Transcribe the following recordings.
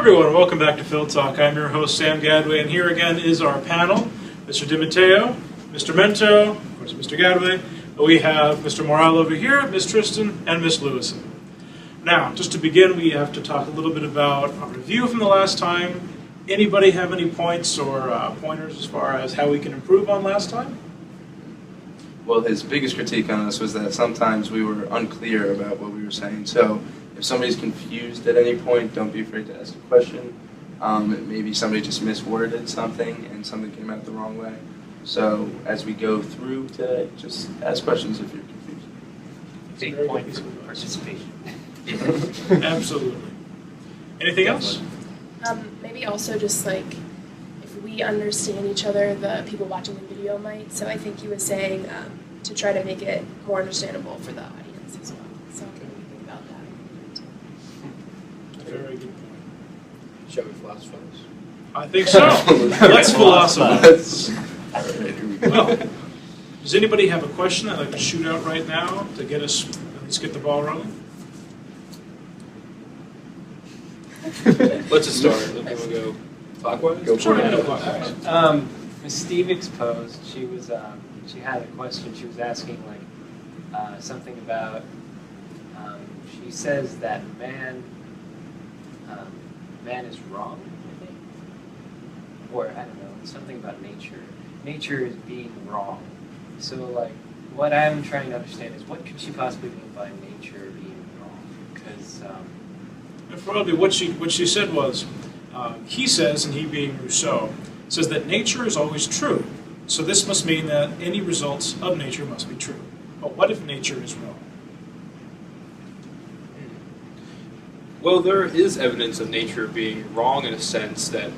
everyone, welcome back to Phil Talk. I'm your host, Sam Gadway, and here again is our panel, Mr. DiMatteo, Mr. Mento, of course, Mr. Gadway. We have Mr. Morale over here, Miss Tristan, and Miss Lewison. Now, just to begin, we have to talk a little bit about a review from the last time. Anybody have any points or pointers as far as how we can improve on last time? Well, his biggest critique on us was that sometimes we were unclear about what we were saying. So if somebody's confused at any point, don't be afraid to ask a question. Maybe somebody just misworded something and something came out the wrong way. So as we go through today, just ask questions if you're confused. Big point for participation. Absolutely. Anything else? Maybe also just like if we understand each other, the people watching the video might. So I think he was saying to try to make it more understandable for the audience as well. So what do you think about that? Very good point. Shall we philosophize? I think so. Let's philosophize. Well, does anybody have a question I'd like to shoot out right now to get us, let's get the ball rolling? Let's just start. Then we'll go clockwise. Go for it. Clockwise. Miss Steve exposed. She was. She had a question. She was asking like something about. She says that man is wrong. I think, or I don't know, something about nature. Nature is being wrong. So like, what I'm trying to understand is what could she possibly mean by nature being wrong? Because. Probably what she said was, he says, and he being Rousseau, says that nature is always true. So this must mean that any results of nature must be true. But what if nature is wrong? Well, there is evidence of nature being wrong in a sense that,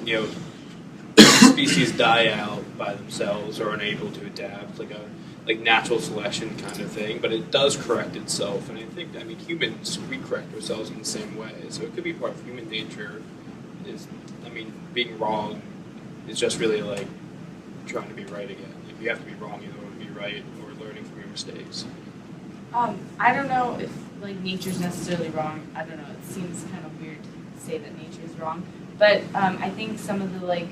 species die out by themselves or unable to adapt, like natural selection kind of thing, but it does correct itself. And I mean, humans, we correct ourselves in the same way. So it could be part of human nature being wrong is just really like trying to be right again. Like you have to be wrong in order to be right or learning from your mistakes. I don't know if like nature's necessarily wrong. I don't know. It seems kind of weird to say that nature is wrong. But I think some of the like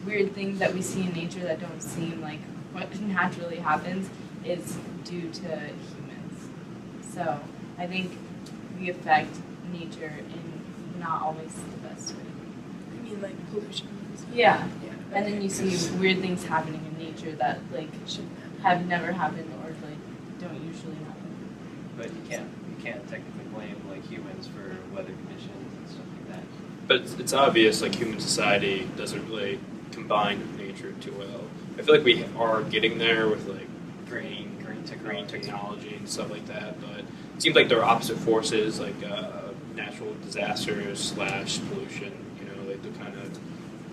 weird things that we see in nature that don't seem like what naturally happens is due to humans. So I think we affect nature in not always the best way. I mean, like pollution. Yeah. And then you see weird things happening in nature that like have never happened or like don't usually happen. But you can't technically blame like humans for weather conditions and stuff like that. But it's obvious like human society doesn't really combine with nature too well. I feel like we are getting there with like green technology and stuff like that, but it seems like there are opposite forces like natural disasters / pollution. Like they kind of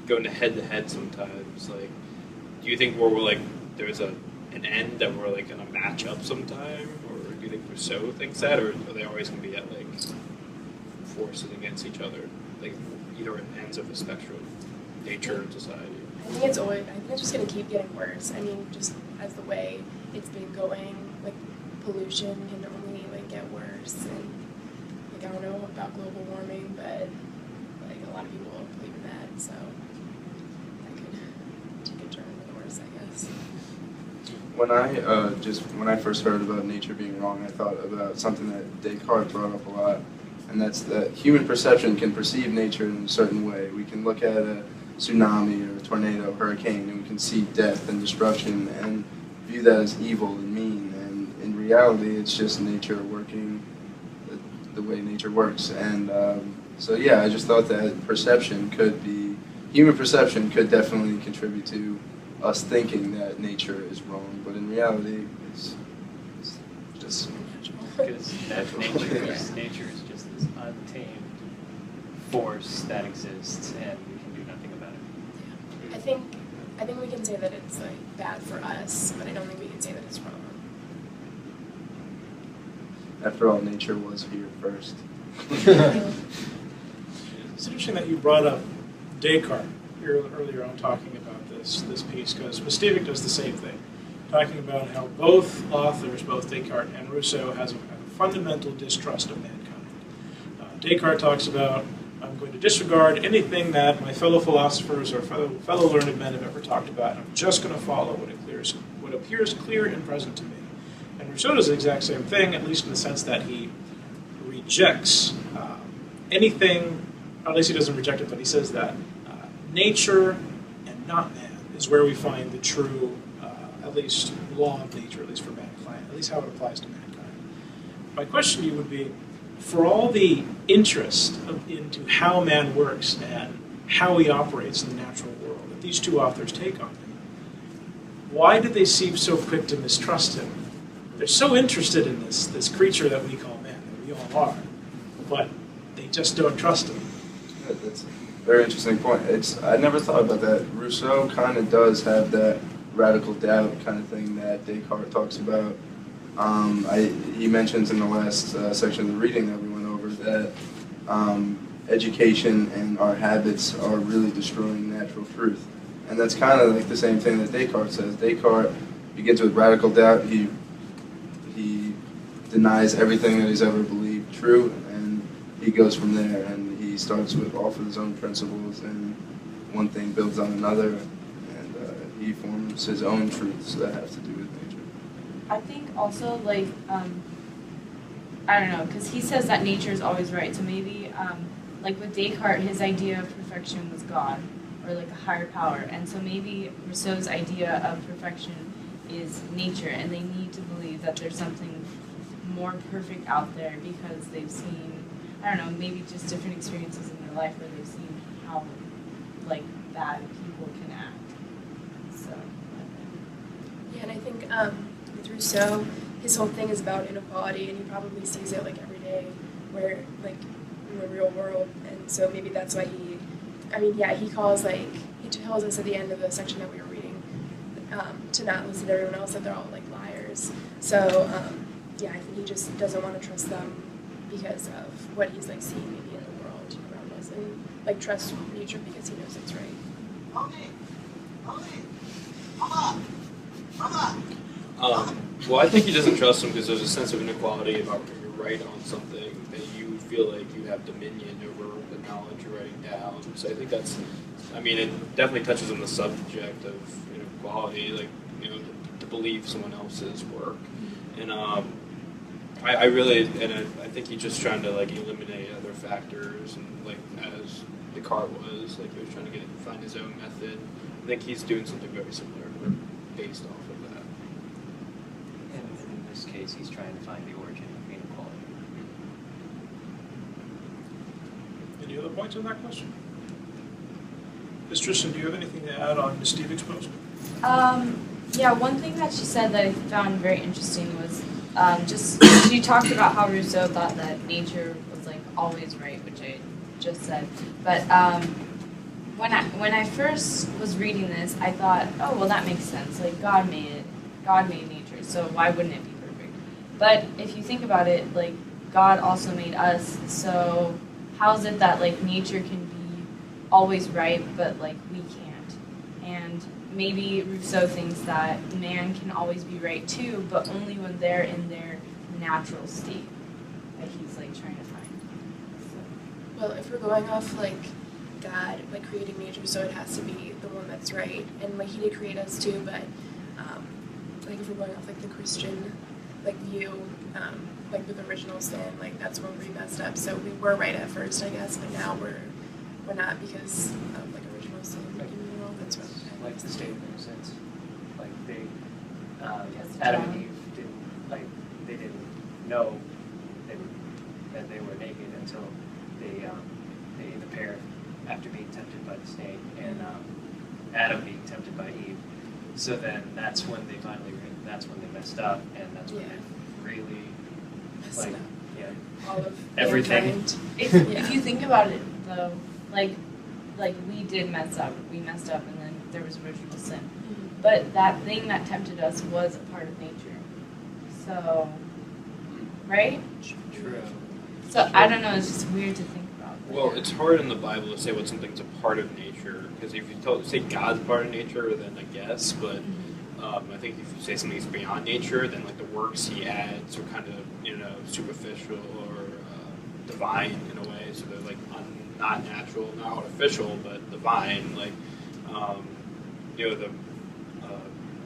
go into head to head sometimes. Like, do you think there's an end that we're like gonna match up sometime, or do you think Rousseau thinks that, or are they always gonna be at like forces against each other, like either ends of the spectrum, nature and society? I think it's just going to keep getting worse. I mean, just as the way it's been going, like pollution can only like get worse. And like I don't know about global warming, but like a lot of people believe in that. So that could take a turn for the worse, I guess. When I first heard about nature being wrong, I thought about something that Descartes brought up a lot, and that's that human perception can perceive nature in a certain way. We can look at a tsunami or a tornado, hurricane, and we can see death and destruction and view that as evil and mean. And in reality, it's just nature working the way nature works. And so yeah, I just thought that human perception could definitely contribute to us thinking that nature is wrong, but in reality, it's just Because nature is just this untamed force that exists, and we can do nothing about it. I think we can say that it's like bad for us, but I don't think we can say that it's wrong. After all, nature was here first. It's interesting that you brought up Descartes earlier on talking about this piece, because Stevik does the same thing, talking about how both authors, both Descartes and Rousseau, have a fundamental distrust of mankind. Descartes talks about I'm going to disregard anything that my fellow philosophers or fellow learned men have ever talked about, and I'm just going to follow what appears clear and present to me. And Rousseau does the exact same thing, at least in the sense that he rejects anything, or at least he doesn't reject it, but he says that nature and not man is where we find the true, at least law of nature, at least for mankind, at least how it applies to mankind. My question to you would be, for all the interest into how man works and how he operates in the natural world that these two authors take on him, why did they seem so quick to mistrust him? They're so interested in this creature that we call man, that we all are, but they just don't trust him. Yeah, that's a very interesting point. I never thought about that. Rousseau kind of does have that radical doubt kind of thing that Descartes talks about. He mentions in the last section of the reading that we went over that education and our habits are really destroying natural truth. And that's kind of like the same thing that Descartes says. Descartes begins with radical doubt. He denies everything that he's ever believed true, and he goes from there. And he starts off with his own principles, and one thing builds on another, and he forms his own truths that have to do with nature. I think also, like, I don't know, because he says that nature is always right. So maybe, like with Descartes, his idea of perfection was God, or like a higher power. And so maybe Rousseau's idea of perfection is nature, and they need to believe that there's something more perfect out there because they've seen, I don't know, maybe just different experiences in their life where they've seen how, like, bad people can act. So, Yeah, and I think with Rousseau, his whole thing is about inequality, and he probably sees it like every day, where like in the real world, and so maybe that's why he calls he tells us at the end of the section that we were reading to not listen to everyone else, that they're all like liars. So yeah, I think he just doesn't want to trust them because of what he's like seeing maybe in the world around us, and like trust nature because he knows it's right. Well, I think he doesn't trust them because there's a sense of inequality about when you're right on something that you feel like you have dominion over the knowledge you're writing down. So I think it definitely touches on the subject of inequality, like, to believe someone else's work. And I think he's just trying to like eliminate other factors, and like as Descartes was, like he was trying to find his own method. I think he's doing something very similar based off of that. And in this case, he's trying to find the origin of inequality. Any other points on that question? Ms. Tristan, do you have anything to add on Ms. Stevens' post? Yeah, one thing that she said that I found very interesting was she talked about how Rousseau thought that nature was like always right, which I just said. But when I first was reading this, I thought, oh well, that makes sense. Like God made nature, so why wouldn't it be perfect? But if you think about it, like God also made us, so how is it that like nature can be always right, but like we can't? And maybe Rousseau thinks that man can always be right too, but only when they're in their natural state that he's like trying to find. So. Well, if we're going off like God, like creating nature, so it has to be the one that's right, and like he did create us too, but like if we're going off like the Christian like view, like with original sin, like that's when we messed up. So we were right at first, I guess, but now we're not because of like original sin. Like in the world, that's what. Like the state of innocence, like they, Yes, Adam John. and Eve they didn't know that they were naked until they ate the pear after being tempted by the snake, and Adam being tempted by Eve. So then that's when they messed up, and that's when they really Messed up. All of everything. mankind. If you think about it though, like we did mess up. We messed up, and then there was original sin. Mhm. But that thing that tempted us was a part of nature. So, right? True. So I don't know. It's just weird to think about. Well, it's hard in the Bible to say what something's a part of nature, because if you say God's part of nature, then I guess, but I think if you say something's beyond nature, then like the works he adds are kind of superficial or divine in a way, so they're like not natural, not artificial, but divine. Like, you know,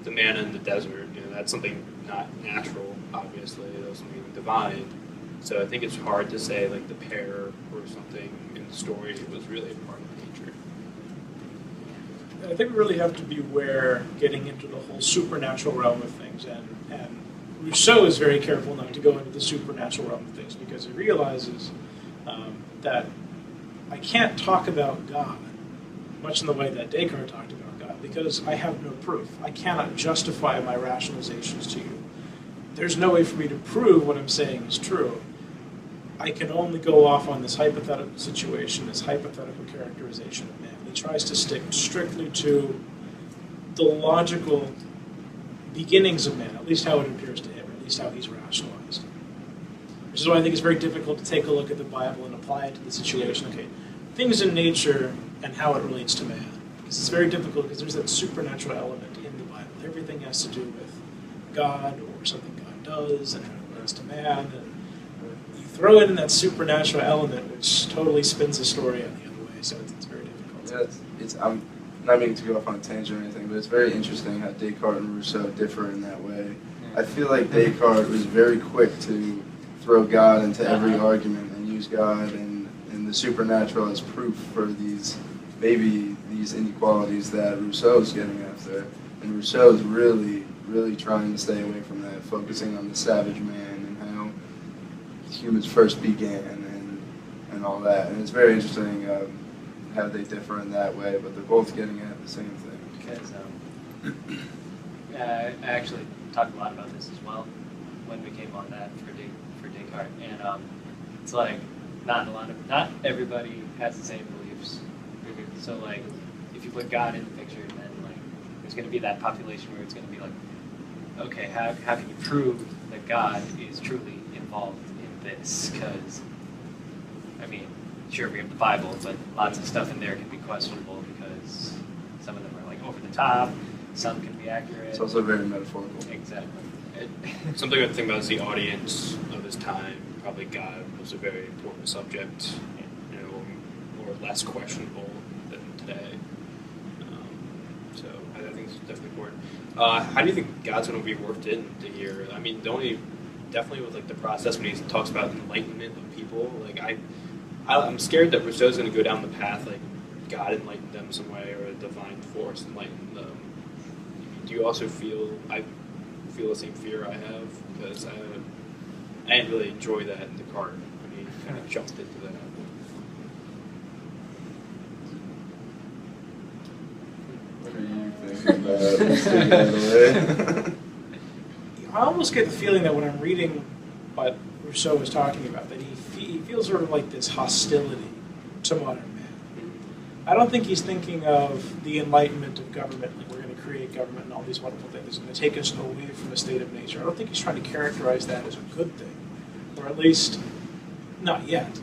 the manna in the desert. You know, that's something not natural, obviously. That's something divine. So I think it's hard to say like the pear or something in the story was really a part of nature. I think we really have to beware getting into the whole supernatural realm of things, and Rousseau is very careful not to go into the supernatural realm of things because he realizes that I can't talk about God much in the way that Descartes talked about God because I have no proof. I cannot justify my rationalizations to you. There's no way for me to prove what I'm saying is true. I can only go off on this hypothetical situation, this hypothetical characterization of man. He tries to stick strictly to the logical beginnings of man, at least how it appears to him, or at least how he's rationalized. Which is why I think it's very difficult to take a look at the Bible and apply it to the situation. Okay, things in nature and how it relates to man. Because it's very difficult because there's that supernatural element in the Bible. Everything has to do with God or something God does and how it relates to man. And you throw in that supernatural element, which totally spins the story out the other way. So it's very difficult. Yeah, I'm not meaning to go off on a tangent or anything, but it's very interesting how Descartes and Rousseau differ in that way. I feel like Descartes was very quick to throw God into every argument and use God and the supernatural as proof for these inequalities that Rousseau's getting after. And Rousseau's really, really trying to stay away from that, focusing on the savage man and how humans first began and all that. And it's very interesting how they differ in that way, but they're both getting at the same thing. Because I actually talked a lot about this as well when we came on that for Descartes, and it's like not everybody has the same beliefs. So like, if you put God in the picture, then like there's going to be that population where it's going to be like, okay, how can you prove that God is truly involved in this? Because I mean, sure, we have the Bible, but lots of stuff in there can be questionable because some of them are like over the top, some can be accurate. It's also very metaphorical. Exactly. Something I think about is the audience of his time. Probably God was a very important subject, you know, or less questionable than today. So I think it's definitely important. How do you think God's going to be worked into here? I mean, definitely with like the process when he talks about enlightenment of people. Like I'm scared that Rousseau's going to go down the path like God enlightened them some way or a divine force enlightened them. Do you also feel the same fear I have? Because I didn't really enjoy that in Descartes when he kind of jumped into that. What are you thinking about? I almost get the feeling that when I'm reading what Rousseau was talking about, that he feels sort of like this hostility to modern man. I don't think he's thinking of the enlightenment of government, like we're going to create government and all these wonderful things. It's going to take us away from a state of nature. I don't think he's trying to characterize that as a good thing, or at least not yet.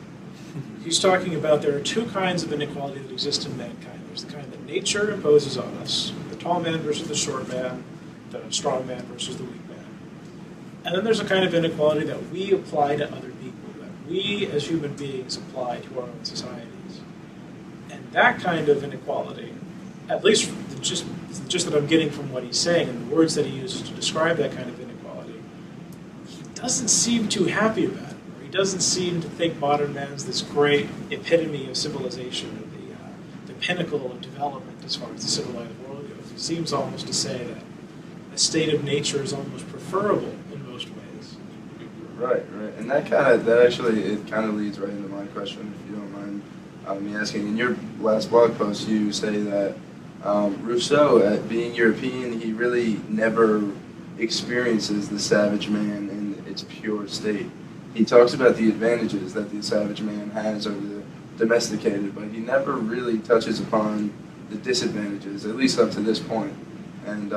He's talking about there are two kinds of inequality that exist in mankind. There's the kind that nature imposes on us, the tall man versus the short man, the strong man versus the weak man. And then there's a kind of inequality that we apply to other people, that we as human beings apply to our own societies. And that kind of inequality, at least the gist that I'm getting from what he's saying and the words that he uses to describe that kind of inequality, he doesn't seem too happy about it. Or he doesn't seem to think modern man's this great epitome of civilization, or the pinnacle of development as far as the civilized world goes. He seems almost to say that a state of nature is almost preferable in most ways. Right, and that actually leads right into my question, if you don't mind me asking. In your last blog post, you say that Rousseau, being European, he really never experiences the savage man in its pure state. He talks about the advantages that the savage man has over the domesticated, but he never really touches upon the disadvantages, at least up to this point. And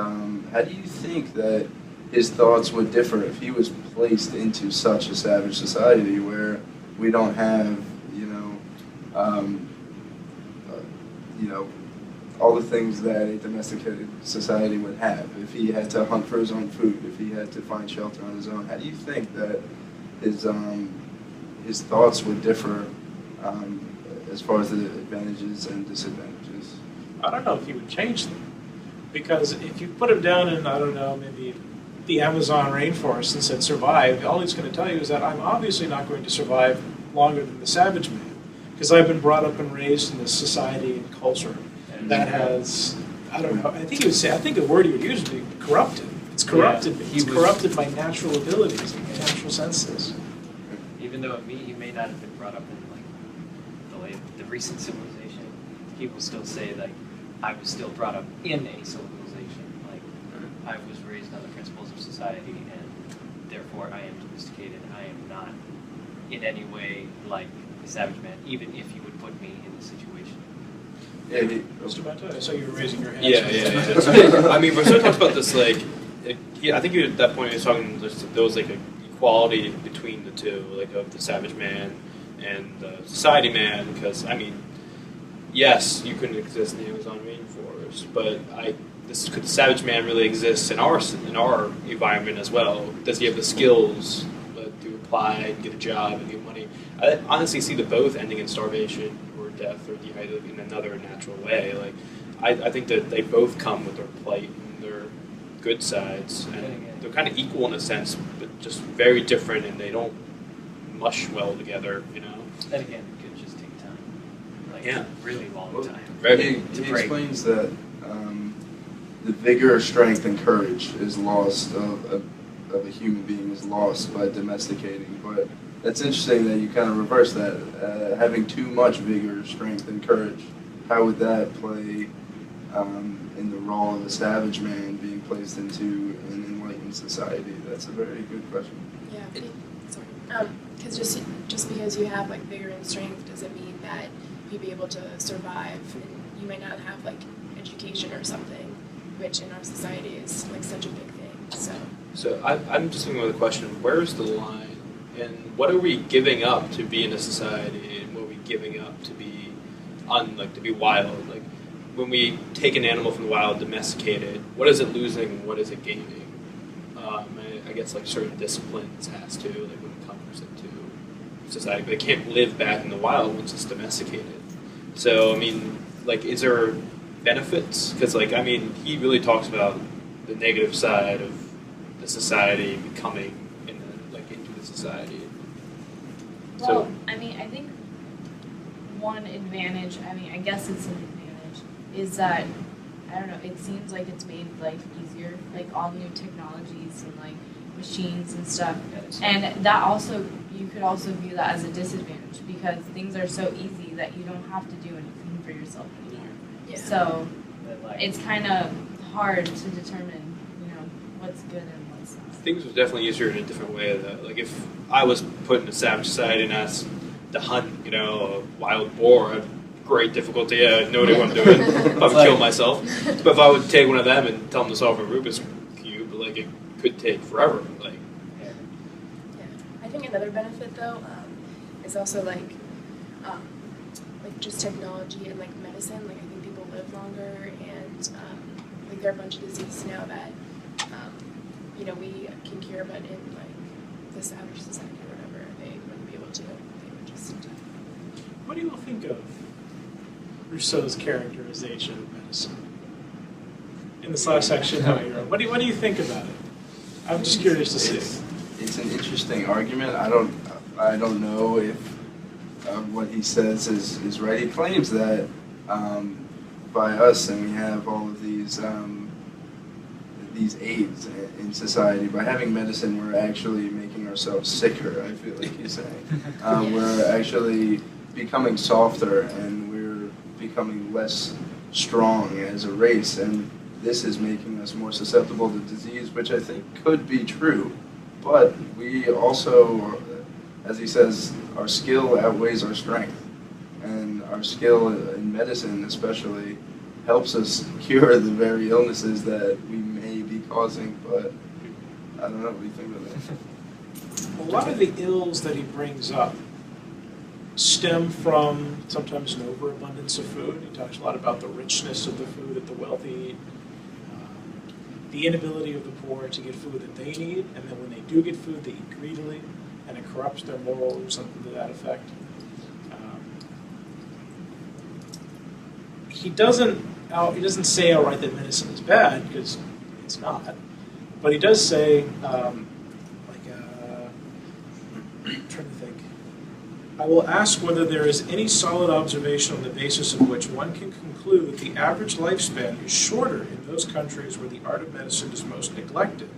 how do you think that his thoughts would differ if he was placed into such a savage society where we don't have, all the things that a domesticated society would have? If he had to hunt for his own food, if he had to find shelter on his own, how do you think that his thoughts would differ as far as the advantages and disadvantages. I don't know if he would change them. Because if you put him down in, I don't know, maybe the Amazon rainforest and said survive, all he's going to tell you is that I'm obviously not going to survive longer than the savage man. Because I've been brought up and raised in this society and culture that has, I don't know, I think he would say, I think the word he would use would be corrupted. It's corrupted me. It's corrupted my natural abilities and my natural senses. Even though he may not have been brought up in like the recent civilization, he will still say like, I was still brought up in a civilization. Like I was raised on the principles of society, and therefore I am domesticated. I am not in any way like a savage man, even if you would put me in the situation. Yeah, Mr. Bento, I saw you were raising your hand. Yeah. I mean, Risin talks about this like, I think at that point he was talking there was like an equality between the two, like of the savage man and the society man, because I mean, yes, you couldn't exist in the Amazon rainforest, but could the savage man really exist in our environment as well? Does he have the skills to apply and get a job and get money? I honestly see the both ending in starvation or death or dehydrated in another natural way. Like I think that they both come with their plight and their good sides, and they're kind of equal in a sense, but just very different, and they don't mush well together, you know. And again, it could just take time, like really long time. He explains that the vigor, strength, and courage is lost of a human being is lost by domesticating. But that's interesting that you kind of reverse that. Having too much vigor, strength, and courage, how would that play in the role of a savage man being placed into an enlightened society? That's a very good question. Yeah, sorry. Because just because you have like vigor and strength doesn't mean that you'd be able to survive, and you might not have like education or something, which in our society is like such a big thing. So I'm just thinking with a question: where's the line, and what are we giving up to be in a society, and what are we giving up to be to be wild? Like when we take an animal from the wild, domesticate it, what is it losing? What is it gaining? I guess like certain disciplines has to, like when it comes into society, but it can't live back in the wild once it's domesticated. So I mean, like, is there benefits? Because like I mean, he really talks about the negative side of the society becoming into the society. Well, I mean, I think one advantage, I mean, I guess it's an advantage, is that, I don't know, it seems like it's made life easier, like all new technologies and like machines and stuff. And that also, you could also view that as a disadvantage because things are so easy that you don't have to do anything for yourself anymore. Yeah. So it's kind of hard to determine, what's good and what's not. Things are definitely easier in a different way. Though. Like if I was put in a savage society and asked to hunt, a wild boar, I'd great difficulty. I have no idea what I'm doing. I would kill myself. But if I would take one of them and tell them to solve a Rubik's Cube, like it could take forever. Like, yeah. I think another benefit though is also like just technology and like medicine. Like I think people live longer, and like there are a bunch of diseases now that we can cure, but in like the savage society or whatever, they wouldn't be able to. They would just. What do you all think of Rousseau's characterization of medicine? In this last section, what do you think about it? I'm just curious to see. It's an interesting argument. I don't know if what he says is right. He claims that by us, and we have all of these aids in society. By having medicine, we're actually making ourselves sicker. I feel like he's saying we're actually becoming softer, and we're becoming less strong as a race, and this is making us more susceptible to disease, which I think could be true. But we also, as he says, our skill outweighs our strength, and our skill in medicine especially helps us cure the very illnesses that we may be causing. But I don't know, what do you think of that? A lot of the ills that he brings up stem from sometimes an overabundance of food. He talks a lot about the richness of the food that the wealthy eat, the inability of the poor to get food that they need, and then when they do get food, they eat greedily, and it corrupts their morals, something to that effect. he doesn't say outright that medicine is bad, because it's not. But he does say, I'm trying to think. I will ask whether there is any solid observation on the basis of which one can conclude that the average lifespan is shorter in those countries where the art of medicine is most neglected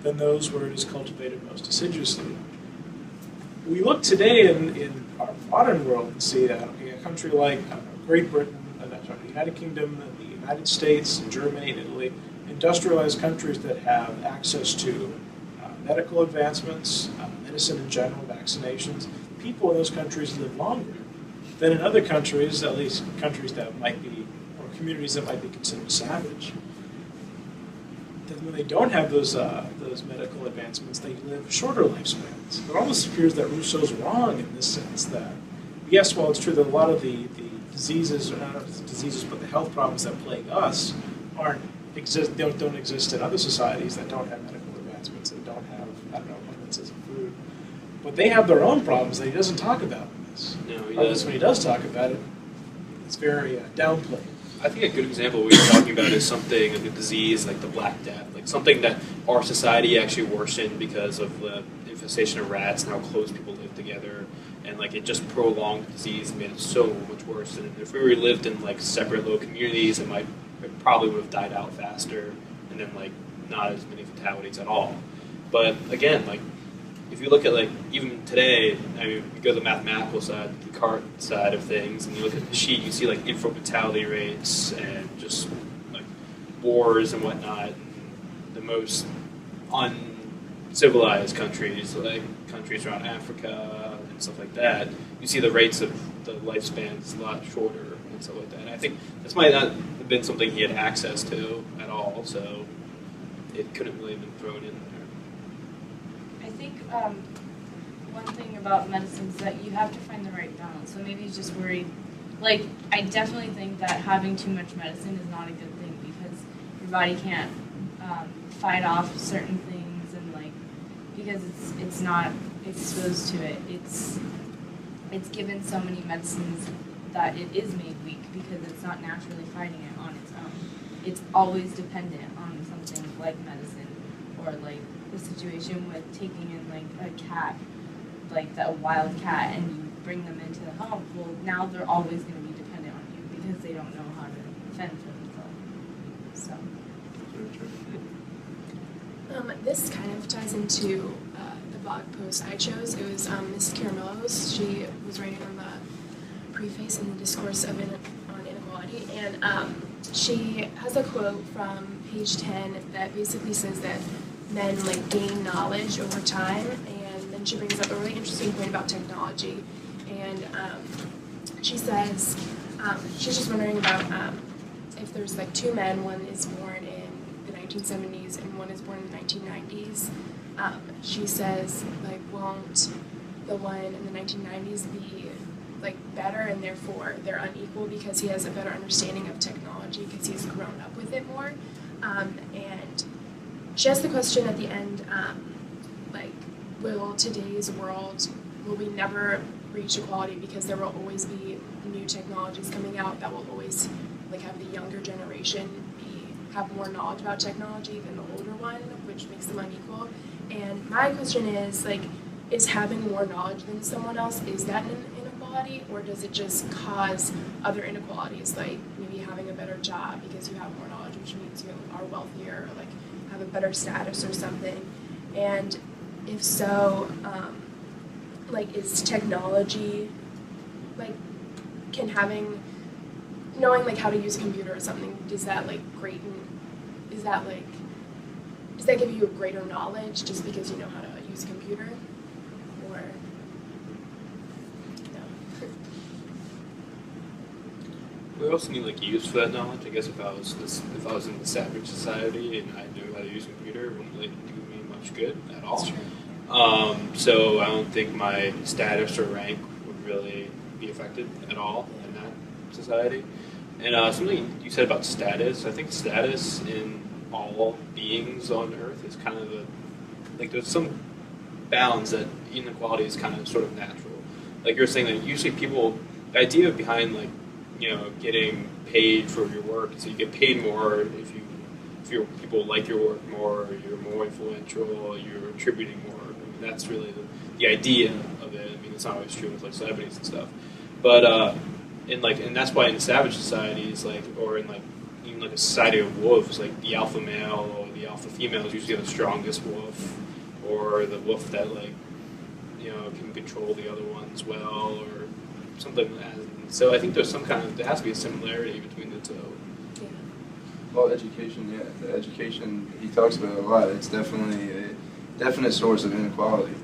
than those where it is cultivated most assiduously. We look today in our modern world and see that a country like Great Britain, the United Kingdom, the United States, and Germany, and Italy, industrialized countries that have access to medical advancements, medicine in general, vaccinations, people in those countries live longer than in other countries, at least countries that might be, or communities that might be considered savage. Then when they don't have those medical advancements, they live shorter lifespans. It almost appears that Rousseau's wrong in this sense that, yes, while it's true that a lot of the diseases, or not diseases, but the health problems that plague us don't exist in other societies that don't have medical advancements and don't have, abundances of food. But they have their own problems that he doesn't talk about in this. No, he Or at least doesn't. when he does talk about it, it's very downplayed. I think a good example we were talking about is something like a disease like the Black Death, like something that our society actually worsened because of the infestation of rats and how close people live together, and like it just prolonged the disease and made it so much worse. And if we lived in like separate little communities, it probably would have died out faster, and then like not as many fatalities at all. But again, like if you look at like even today, I mean, you go to the mathematical side, the Descartes side of things, and you look at the sheet, you see like infant mortality rates and just like wars and whatnot. The most uncivilized countries, like countries around Africa and stuff like that, you see the rates of the lifespans a lot shorter and stuff like that. And I think this might not have been something he had access to at all, so it couldn't really have been thrown in there. I think one thing about medicine is that you have to find the right balance. So maybe he's just worried. Like, I definitely think that having too much medicine is not a good thing because your body can't fight off certain things, and like because it's not exposed to it. It's given so many medicines that it is made weak because it's not naturally fighting it on its own. It's always dependent on something like medicine, or like the situation with taking in like a cat, like a wild cat, and you bring them into the home. Well, now they're always going to be dependent on you because they don't know how to fend for themselves. So. This kind of ties into the blog post I chose. It was Miss Caramello's. She was writing on the preface in the discourse on inequality, and she has a quote from page 10 that basically says that men like gain knowledge over time, and then she brings up a really interesting point about technology, and she says she's just wondering about if there's like two men, one is born in the 1970s and one is born in the 1990s. She says like won't the one in the 1990s be like better, and therefore they're unequal because he has a better understanding of technology because he's grown up with it more, and she asked the question at the end, like, will today's world, will we never reach equality because there will always be new technologies coming out that will always, like, have the younger generation have more knowledge about technology than the older one, which makes them unequal? And my question is, like, is having more knowledge than someone else, is that an inequality, or does it just cause other inequalities, like maybe having a better job because you have more knowledge, which means you are wealthier, or like have a better status or something? And if so, like, is technology, like, knowing like how to use a computer or something, does that give you a greater knowledge just because you know how to use a computer? Or no? We also need like use for that knowledge. I guess if I was in the savage society and I knew how to use a computer, it wouldn't really do me much good at all. That's true. So I don't think my status or rank would really be affected at all in that society. And something you said about status, I think status in all beings on Earth is kind of there's some bounds that inequality is kind of sort of natural. Like you're saying that usually the idea behind like getting paid for your work. So you get paid more if people like your work more, you're more influential, you're attributing more. I mean, that's really the idea of it. I mean, it's not always true with like celebrities and stuff, but and that's why in savage societies, or in even a society of wolves, like the alpha male or the alpha female is usually the strongest wolf, or the wolf that can control the other ones well, or something like that. So I think there has to be a similarity between the two. Well, education, the education he talks about a lot. It's definitely a definite source of inequality,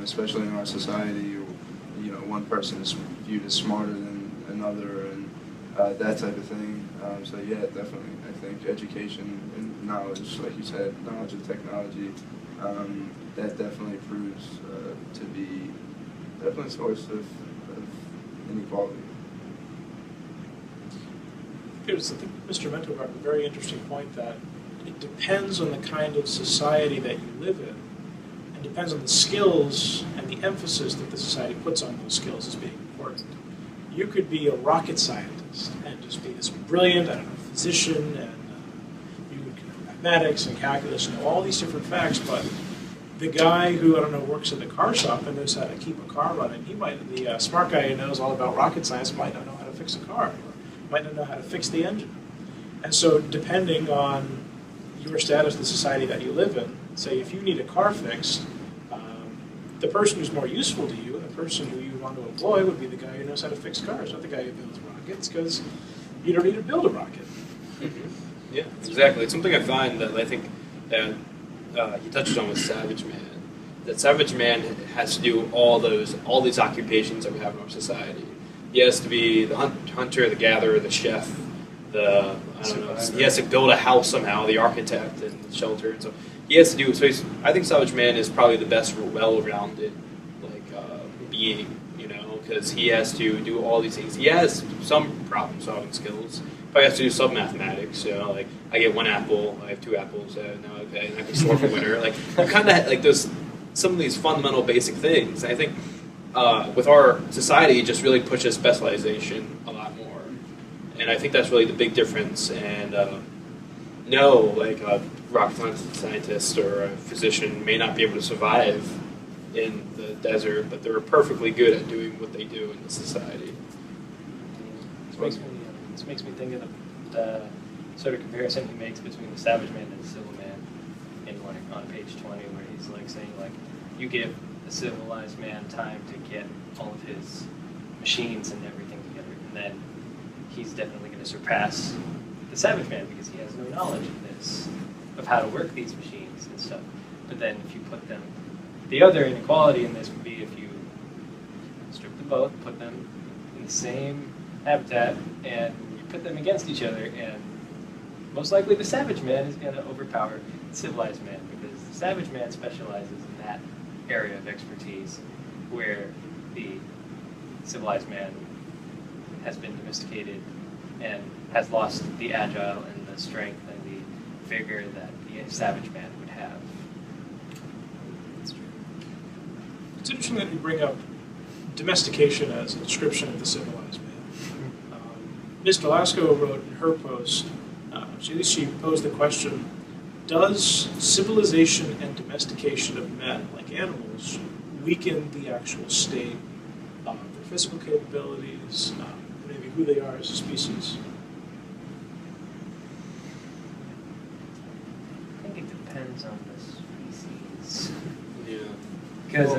especially in our society. One person is viewed as smarter than another, and that type of thing. So yeah, definitely, I think education and knowledge, like you said, knowledge of technology, that definitely proves to be definitely a source of inequality. I think Mr. Mento brought up a very interesting point that it depends on the kind of society that you live in, and depends on the skills and the emphasis that the society puts on those skills as being important. You could be a rocket scientist and just be this brilliant, physician, and you could know mathematics and calculus and know all these different facts, but the guy who, works in the car shop and knows how to keep a car running, the smart guy who knows all about rocket science might not know how to fix a car, or might not know how to fix the engine. And so depending on your status, the society that you live in, say if you need a car fixed, the person who's more useful to you, and the person who you want to employ would be the guy who knows how to fix cars, not the guy who builds rockets, because you don't need to build a rocket. Mm-hmm. Yeah, exactly. It's something I find that I think that he touches on with Savage Man. That Savage Man has to do all these occupations that we have in our society. He has to be the hunter, the gatherer, the chef, he has to build a house somehow, the architect and the shelter, and so he has to do. So I think Savage Man is probably the best well-rounded being, because he has to do all these things. He has some problem-solving skills. Probably has to do some mathematics. I get one apple, I have two apples, and I can store for winter. You kind of there's some of these fundamental basic things. And I think with our society, it just really pushes specialization a lot more, and I think that's really the big difference. And a rocket scientist or a physician may not be able to survive in the desert, but they're perfectly good at doing what they do in the society. This makes me think of the sort of comparison he makes between the Savage Man and the Civil Man on page 20, where he's saying you give a civilized man time to get all of his machines and everything together, and then he's definitely going to surpass the Savage Man because he has no knowledge of how to work these machines and stuff. But then if you put them, the other inequality in this would be if you strip them both, put them in the same habitat, and you put them against each other, and most likely the Savage Man is going to overpower the civilized man, because the Savage Man specializes in that area of expertise where the civilized man has been domesticated and has lost the agile and the strength and the vigor that the Savage Man would have. That's true. It's interesting that you bring up domestication as a description of the civilized man. Ms. Velasco wrote in her post, she posed the question, does civilization and domestication of men, like animals, weaken the actual state of their physical capabilities, maybe who they are as a species? I think it depends on the species. Yeah. Because,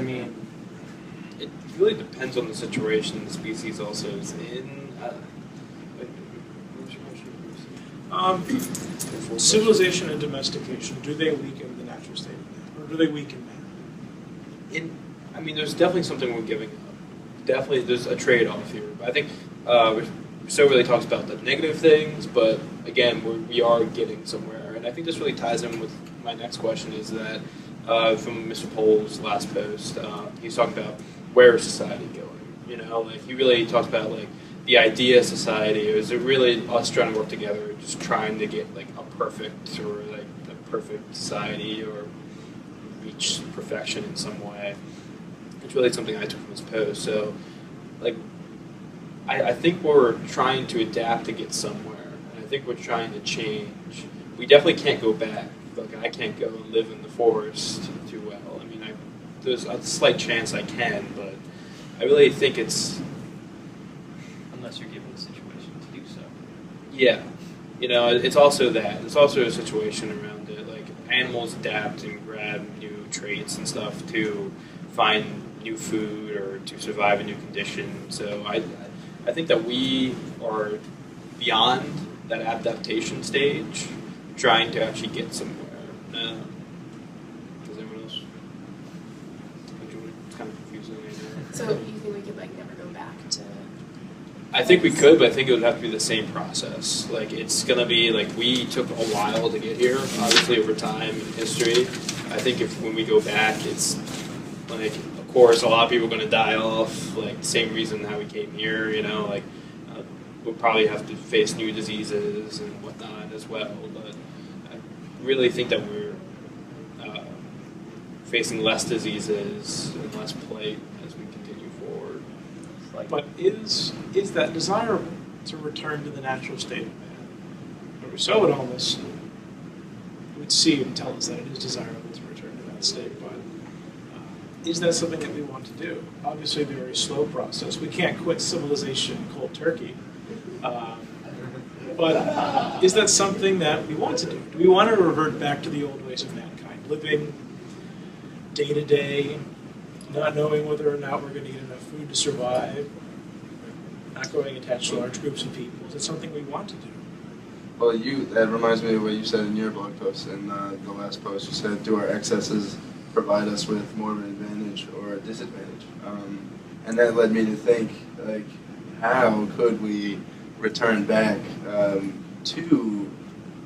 it really depends on the situation the species also is in. Civilization and domestication, do they weaken the natural state of man, or do they weaken man? There's definitely something we're giving up. Definitely, there's a trade-off here. I think Rousseau really talks about the negative things, but again, we are getting somewhere. And I think this really ties in with my next question, is that from Mr. Pohl's last post, he's talking about where is society going? He really talks about the idea of society. Is it really us trying to work together, just trying to get a perfect or the perfect society or reach perfection in some way? It's really something I took from his post. So, I think we're trying to adapt to get somewhere, and I think we're trying to change. We definitely can't go back. Like, I can't go and live in the forest too well. I mean, there's a slight chance I can, but I really think it's... Unless you're given the situation to do so. Yeah. You know, it's also that. It's also a situation around it. Like, animals adapt and grab new traits and stuff to find new food or to survive a new condition. So I think that we are beyond that adaptation stage, trying to actually get somewhere. Does anyone else? It's kind of confusing. So you think we could like never go back to? I think we could, but I think it would have to be the same process. Like, it's going to be, like, we took a while to get here, obviously, over time in history. I think when we go back, it's, like, of course, a lot of people are going to die off, like, same reason how we came here, you know, like, we'll probably have to face new diseases and whatnot as well, but I really think that we're facing less diseases and less plague as we continue forward. But is that desirable to return to the natural state of man? Or Rousseau would see and tell us that it is desirable to return to that state, but is that something that we want to do? Obviously, a very slow process. We can't quit civilization cold turkey. But is that something that we want to do? Do we want to revert back to the old ways of mankind, living day to day, not knowing whether or not we're going to get enough food to survive, not going attached to large groups of people? Is it something we want to do? Well, that reminds me of what you said in your blog post. In the last post, you said, do our excesses provide us with more of an advantage or a disadvantage? And that led me to think, like, how could we return back to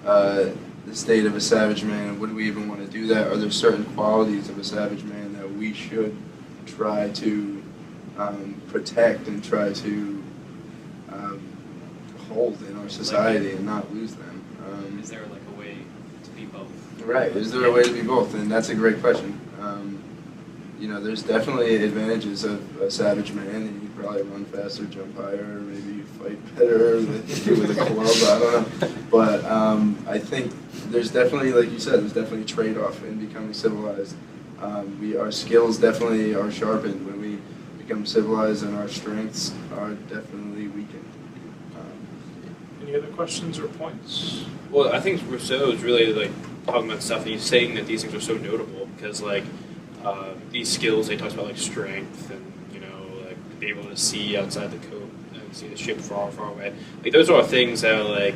the state of a savage man? Would we even want to do that? Are there certain qualities of a savage man that we should try to protect and try to hold in our society and not lose them? Is there like a way to be both? Right. Is there a way to be both? And that's a great question. You know, there's definitely advantages of a savage man, and you probably run faster, jump higher, maybe you fight better with a club. I don't know. But I think there's definitely, like you said, there's definitely a trade-off in becoming civilized. Our skills definitely are sharpened when we become civilized, and our strengths are definitely weakened. Any other questions or points? Well, I think Rousseau is really, like, talking about stuff, and he's saying that these things are so notable because, like, these skills, he talks about, like, strength and, you know, like, being able to see outside the coat and see the ship far, far away. Like, those are all things that are, like,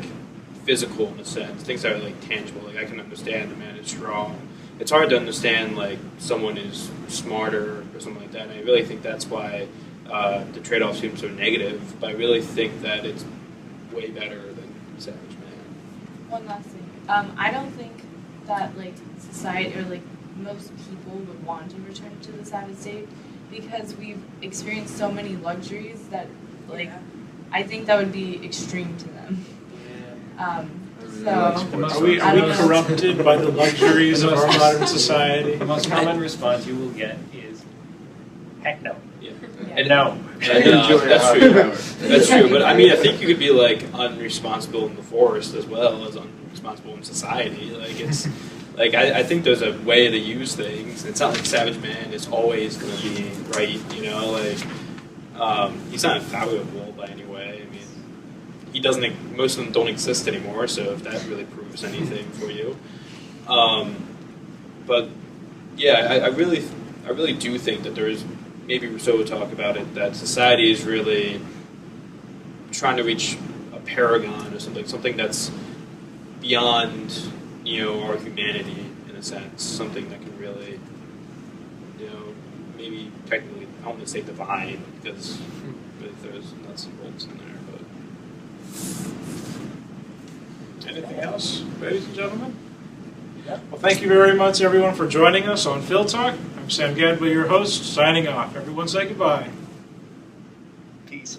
physical in a sense, things that are, like, tangible. Like, I can understand a man is strong. It's hard to understand, like, someone is smarter or something like that. And I really think that's why the trade-off seems so negative, but I really think that it's way better than Savage Man. One last thing. I don't think that like society or like most people would want to return to the savage state because we've experienced so many luxuries that like I think that would be extreme to them. So Are we corrupted by the luxuries of our modern society? The most common response you will get is, heck no. Yeah. Yeah. No. And, that's true. That's true. But I mean, I think you could be like unresponsible in the forest as well as unresponsible in society. Like it's like I think there's a way to use things. It's not like Savage Man is always going to be right. You know, like he's not infallible by any way. I mean, he doesn't. Most of them don't exist anymore. So if that really proves anything for you, but yeah, I really do think that there is. Maybe Rousseau would talk about it, that society is really trying to reach a paragon or something that's beyond, you know, our humanity in a sense, something that can really, you know, maybe technically, I don't want to say divine, because there's nuts and bolts in there, but... Anything else, ladies and gentlemen? Well, thank you very much, everyone, for joining us on Phil Talk. I'm Sam Gadway, your host, signing off. Everyone say goodbye. Peace.